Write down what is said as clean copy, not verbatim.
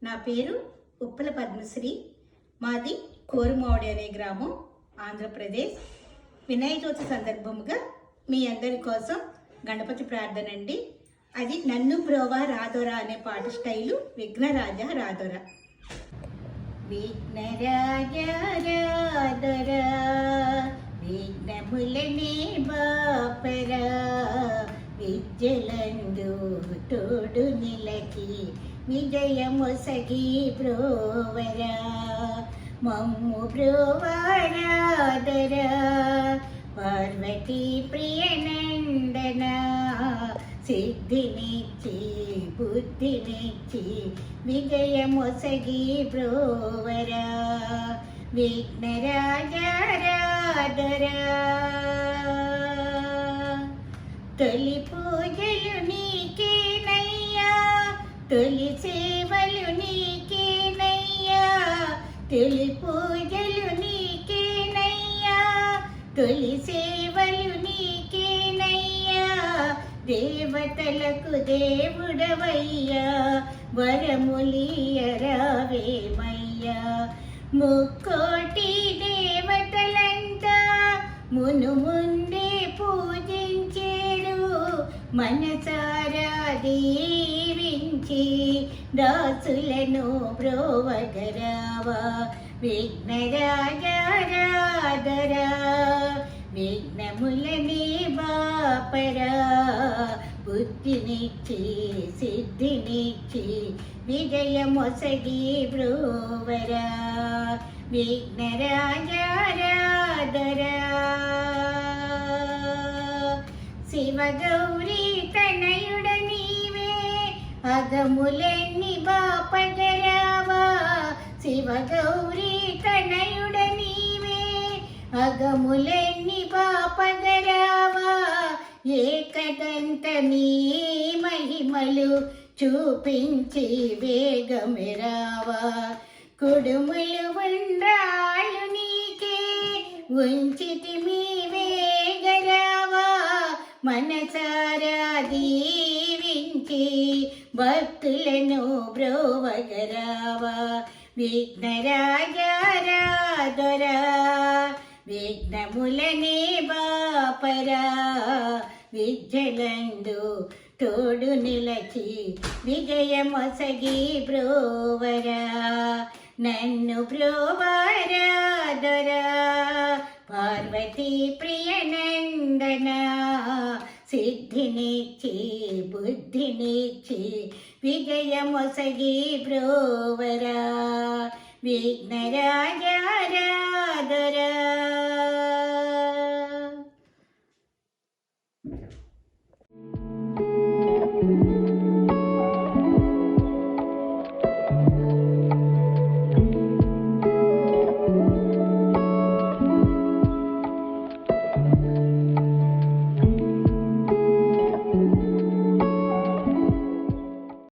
నా పేరు ఉప్పల పద్మశ్రీ. మాది కోరుమావడి అనే గ్రామం, ఆంధ్రప్రదేశ్. వినాయక చవితి సందర్భముగా మీ అందరి కోసం గణపతి ప్రార్థన అండి. అది నన్ను బ్రోవా రాదోరా అనే పాట స్టైలు విఘ్నరాజ రాదోరా. విఘ్నరాజ రాదోరా విఘ్నములనే బాపరా, విద్యలందు తోడు నిలకి విజయమొసగి బ్రోవరా, మమ్ము బ్రోవరాదరా పార్వతీ ప్రియనందన, సిద్ధినిచ్చి బుద్ధినిచ్చి విజయమొసగి బ్రోవరా, విఘ్నరాజ రాదరా. తొలి పూజలు నీకేనయ్యా, తొలి సేవలు నీకేనయ్యా, తొలి పూజలు నీకేనయ్యా, తొలి సేవలు నీకేనయ్యా, దేవతలకు దేవుడవయ్యా, వరములియరావేమయ్యా. ముక్కోటి దేవతలంతా మును ముందే పూజించేడు, మనసారా దీవించి దాసులను బ్రోవగరావా, విఘ్నరాజ రాదరా విఘ్నములని బాపరా, బుద్ధినిచ్చి సిద్ధినిచ్చి విజయమొసగి బ్రోవరా, విఘ్నరాజ రాదరా. శివగౌరీ తనయుడ నీవే, అగములెన్ని బాపగరావా, శివగౌరీ తనయుడ నీవే, అగములెన్ని బాపగరావా, ఏకదంత నీ మహిమలు చూపించి వేగమిరావా, కుడుములు ఉండ్రాళ్ళు నీకే ఉంచితి మీ వేగరావా, మనసారా దీవించి భక్తులను బ్రోవగరావా, విఘ్నరాజ రాదరా విఘ్నములనే బాపరా, విద్యలందు తోడు నిలచి విజయమొసగి బ్రోవరా, నన్ను బ్రోవరాదరా పార్వతీ ప్రియనందన, సిద్ధినిచ్చి బుద్ధినిచ్చి విజయమొసగి బ్రోవరా, విఘ్నరాజ రాదరా.